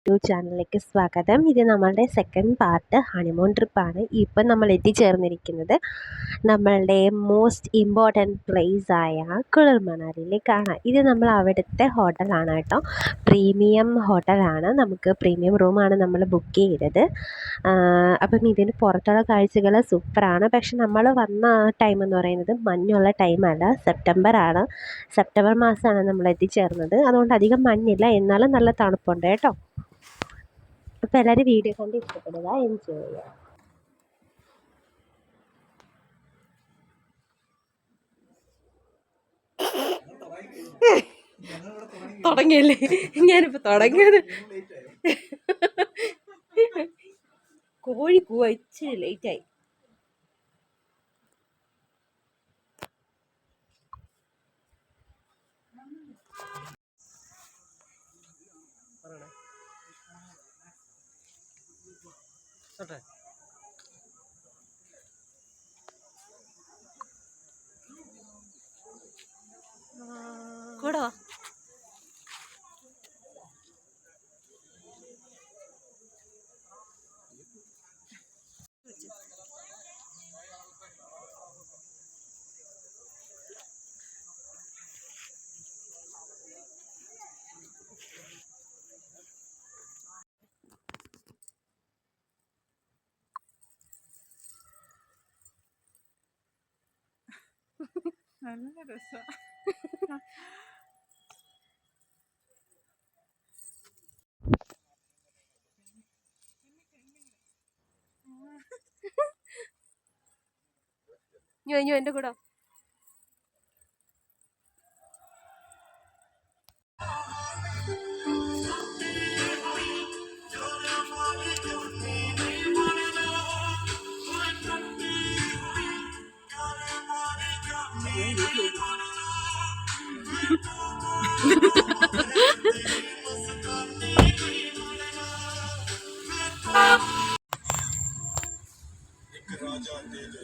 YouTube ചാനലിലേക്ക് സ്വാഗതം. ഇത് നമ്മളുടെ സെക്കൻഡ് പാർട്ട് ഹണിമൂൺ ട്രിപ്പാണ്. ഇപ്പം നമ്മൾ എത്തിച്ചേർന്നിരിക്കുന്നത് നമ്മളുടെ മോസ്റ്റ് ഇമ്പോർട്ടൻറ്റ് പ്ലേസ് ആയ കുളിർ മണാലിയിലേക്കാണ്. ഇത് നമ്മൾ അവിടുത്തെ ഹോട്ടലാണ് കേട്ടോ. പ്രീമിയം ഹോട്ടലാണ്. നമുക്ക് പ്രീമിയം റൂമാണ് നമ്മൾ ബുക്ക് ചെയ്തത്. അപ്പം ഇതിന് പുറത്തുള്ള കാഴ്ചകൾ സൂപ്പറാണ്. പക്ഷെ നമ്മൾ വന്ന ടൈം എന്ന് പറയുന്നത് മഞ്ഞുള്ള ടൈമല്ല, സെപ്റ്റംബറാണ്. സെപ്റ്റംബർ മാസമാണ് നമ്മൾ എത്തിച്ചേർന്നത്. അതുകൊണ്ട് അധികം മഞ്ഞില്ല, എന്നാലും നല്ല തണുപ്പുണ്ട് കേട്ടോ. അപ്പോൾ എല്ലാവരും വീഡിയോ കണ്ട് ഇഷ്ടപ്പെടുക, എൻജോയ് ചെയ്യുക. തുടങ്ങിയല്ലേ, ഞാനിപ്പോൾ തുടങ്ങിയത്. കോഴി കൂവ ഇച്ചിരി ലേറ്റായി. കൂടോ നല്ല രസം. എൻ്റെ കൂടെ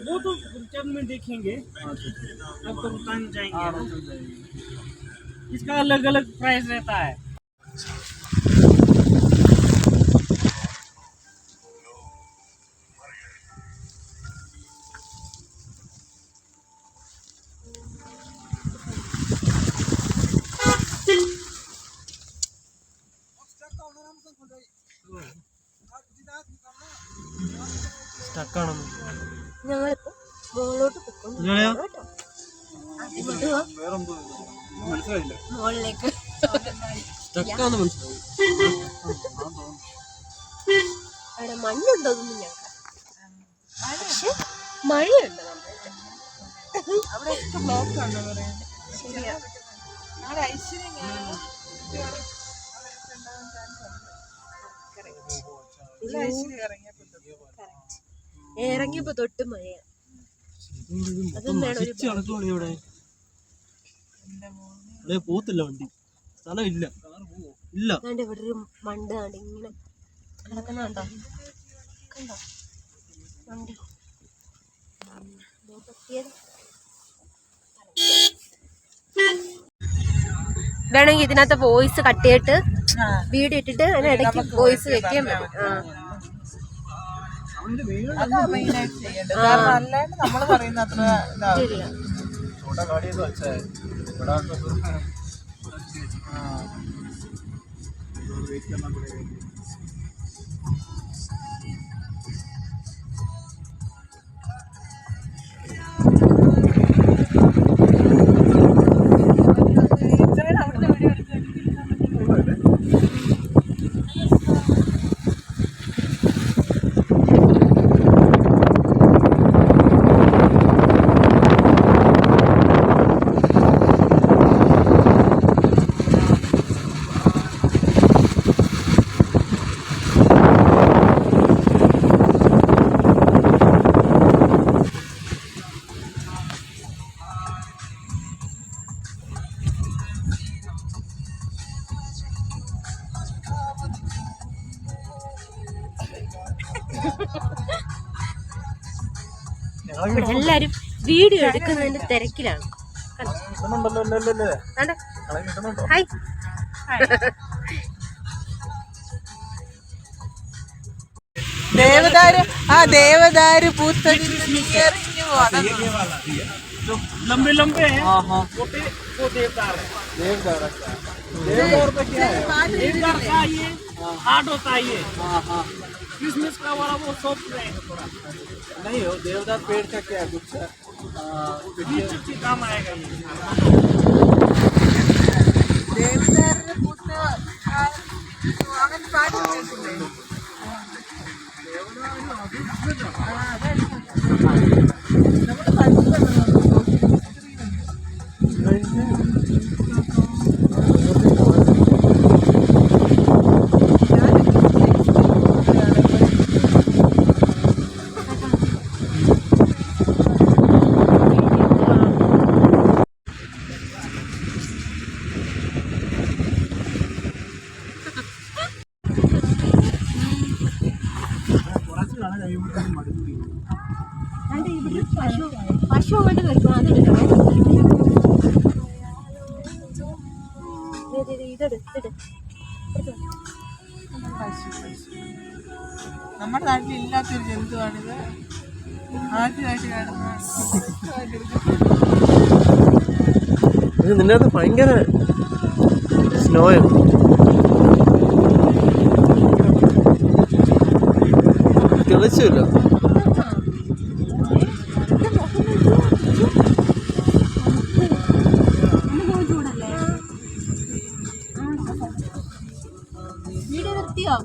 वो तो जब में देखेंगे, अब तो दुकान जाएंगे। इसका अलग अलग प्राइस रहता है। ഞങ്ങളിപ്പോൾ മുകളിലോട്ട് മുകളിലേക്ക് അവിടെ മഞ്ഞുണ്ടോ ഒന്നും ഞങ്ങൾക്ക്, പക്ഷെ മഴയുണ്ട് നന്നായിട്ട്. അവിടെ ബ്ലോക്ക് ആണോ പറയാൻ? ശരിയാ. അവിടെ ഐശ്വര്യം ഇറങ്ങിയപ്പോ തൊട്ട് മഴയാ. അതും വേണം ഒരു പോത്തില്ല വണ്ടി, സ്ഥലമില്ല. ഇല്ല, ഇവിടെ ഒരു മണ്ട് ആണ് ഇങ്ങനെ കിടക്കുന്നുണ്ടോ, കണ്ടോ വണ്ടി വേണമെങ്കിൽ ഇതിനകത്ത് വോയിസ് കട്ട് ചെയ്തിട്ട് വീഡിയോ ഇട്ടിട്ട് അതിനിടയ്ക്ക് വോയിസ് വെക്കാൻ പറ്റും. നമ്മള് പറയുന്ന അത്ര ശരിയാ. എല്ലാരും വീഡിയോ എടുക്കുന്നതിന്റെ തിരക്കിലാണ്. ഹായ് ദേവദാര് ദേവദാര് പൂത്തരിഞ്ഞു ये वाला जो लंबे लंबे हैं वो देवदार है। देवदार का क्या है? देवदार का ये हार्ड होता है ये। क्रिसमस का वाला वो सॉफ्ट रहेगा थोड़ा। नहीं हो देवदार पेड़ का क्या कुछ बीच काम आएगा ये। ദേവദാരിന്റെ പൂത്ത അങ്ങനെ പാട്ട് കേട്ടില്ലേ? പശു അങ്ങോട്ട് വരുന്നു അതെടുക്കണം നമ്മുടെ നാട്ടിൽ ഇല്ലാത്തൊരു ജന്തുവാണിത്. ആദ്യമായിട്ട് കാണുന്നതാണ്. നിന്റെ അത് ഭയങ്കര സ്നോയാണ്. തെളിച്ചില്ല. വീഡിയോ നിർത്തിയോ?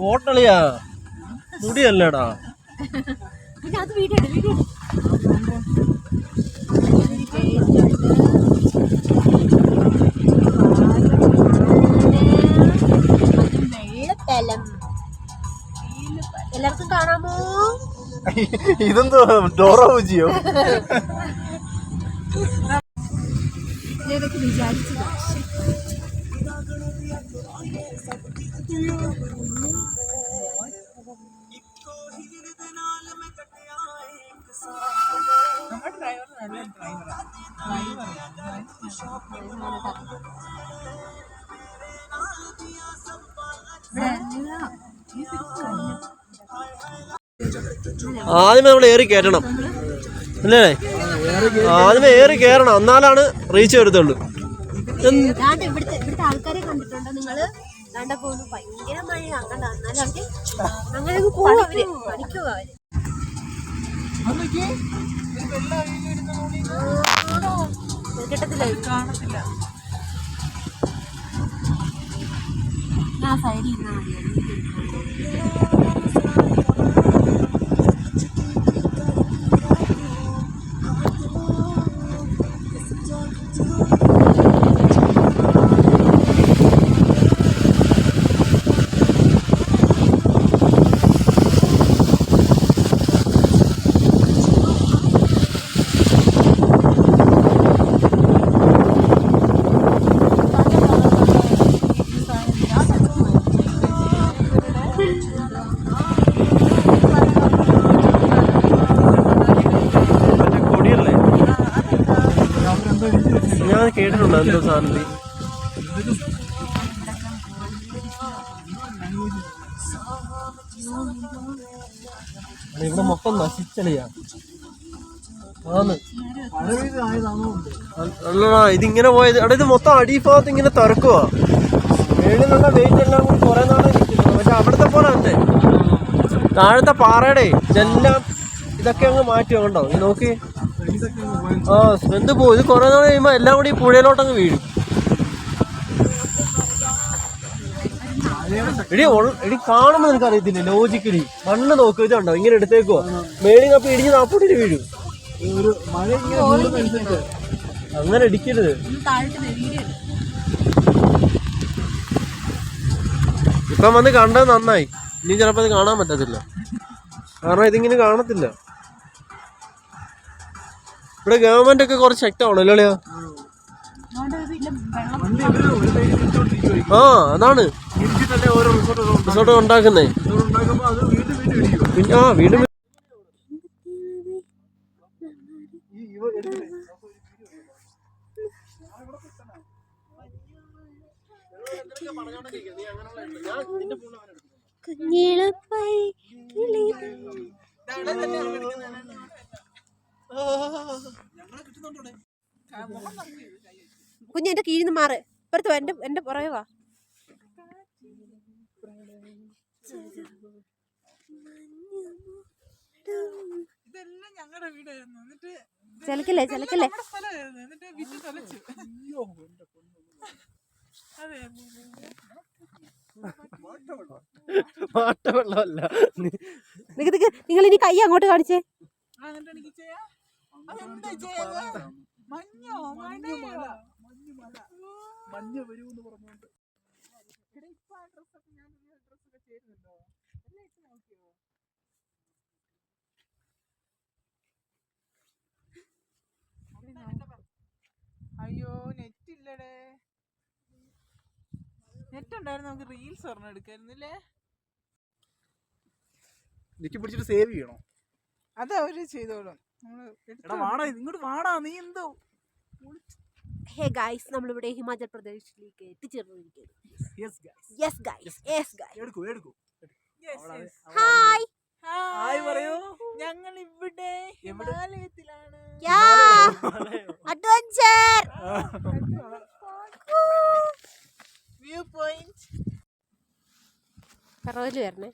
ഓട്ടളിയാ മുടിയല്ലേടാ. പിന്നെ അത് വീഡിയോ വെള്ളപ്പലം എല്ലാവർക്കും കാണാമോ? ഇതെന്തോ ഡോറ പൂജിയോ? ഇതൊക്കെ വിചാരിച്ചതാ. നമ്മുടെ ഡ്രൈവർ നല്ല ഡ്രൈവറാണ്. ആദ്യമേ നമ്മൾ ഏറി കയറ്റണം അല്ലേ? ആദ്യമേ ഏറി കയറണം, എന്നാലാണ് റീച്ച് വരത്തുള്ളൂ. ഇവിടുത്തെ ആൾക്കാരെ കണ്ടിട്ടുണ്ടോ നിങ്ങള്? കണ്ട പോകുന്നു ഭയങ്കര മഴയാണ്. കണ്ട എന്നാലും അവര് അങ്ങനെ പോവും. അവര് പഠിക്കുക. അവര് കിട്ടത്തില്ല, കാണത്തില്ല. ആ സൈഡിൽ ഇരുന്നാ മതി. ഞാൻ കേട്ടിട്ടുണ്ടോ എന്തോ സാധനം? ഇവിടെ മൊത്തം നശിച്ചളിയാ. അല്ലടാ ഇതിങ്ങനെ പോയത്. എടാ ഇത് മൊത്തം അടിഭാഗത്ത് ഇങ്ങനെ തുറക്കുവാ. മേളിലുള്ള വെയിറ്റ് എല്ലാം കൂടി കുറെ നാളെ ഇരിക്കുന്നു. അവിടുത്തെ പോലെ തന്നെ താഴത്തെ പാറയുടെ ഇതെല്ലാം ഇതൊക്കെ അങ്ങ് മാറ്റും കണ്ടോ ഇത് നോക്കി. ആ സ്മെന്ത് പോകും. ഇത് കുറെ നാൾ കഴിയുമ്പോ എല്ലാം കൂടി ഈ പുഴയിലോട്ടങ്ങ് വീഴും. എടി കാണുമ്പോ നിനക്ക് അറിയത്തില്ല ലോജിക്കലി. മണ്ണ് നോക്കൂ, ഇതുണ്ടോ ഇങ്ങനെ എടുത്തേക്കോ മേളിൽ അപ്പൊ ഇടിഞ്ഞ് നാപ്പോട്ടിട്ട് വീഴും. അങ്ങനെ ഇടിക്കരുത്. ഇപ്പം വന്ന് കണ്ടത് നന്നായി. ഇനി ചിലപ്പോ അത് കാണാൻ പറ്റത്തില്ല, കാരണം ഇതിങ്ങനെ കാണത്തില്ല. ഇവിടെ ഗവൺമെന്റ് ഒക്കെ കുറച്ച് ശക്തമാണല്ലോ അല്ലയോ? ആ അതാണ് റിസോർട്ട് ഉണ്ടാക്കുന്നേ. ആ വീണ്ടും കുഞ്ഞ് എന്റെ കീഴിൽ നിന്ന് മാറ്. ഇപ്പുറത്ത് വാ, എന്റെ പുറകെ വാ. ഇതെല്ലാം ഞങ്ങളുടെ വീടായിരുന്നു. എന്നിട്ട് ചിലക്കല്ലേ ചിലക്കല്ലേ. സ്ഥലമായിരുന്നു. എന്നിട്ട് വിറ്റ് തൊലച്ചു. അതെ പാട്ടവെള്ളമല്ല. നിങ്ങൾ ഇനി കൈ അങ്ങോട്ട് കാണിച്ചേ. എന്നിട്ട് എനിക്ക് ചെയ്യാം. അതെന്താ ചെയ്തത്? മഞ്ഞോ മഞ്ഞ വരൂന്ന് പറഞ്ഞോണ്ട് ഇപ്പൊ ആ ഡ്രസ്സൊക്കെ ഞാൻ ഡ്രസ്സൊക്കെ ചേരുന്നുണ്ടോ? എല്ലാം ഇട്ട് നോക്കിയോ? അയ്യോ നെറ്റ് ഇല്ലടേ. നെറ്റ് ഉണ്ടായിരുന്നു നമുക്ക് റീൽസ് ഒരെണ്ണം എടുക്കായിരുന്നില്ലേ? നെറ്റ് പിടിച്ചിട്ട് സേവ് ചെയ്യണോ? അത് അവര് ചെയ്തോളും. ഇങ്ങോട്ട് വാടാ, നീ എന്തോ. ഹേ ഗൈസ്, നമ്മളിവിടെ ഹിമാചൽ പ്രദേശിലേക്ക് എത്തിച്ചേർന്നിരിക്കുന്നു. ഹായ് ഹായ് പറയൂ. ഞങ്ങൾ ഇവിടെ ഹിമാലയത്തിലാണ്. Adventure view point. പറവല് വരണേ.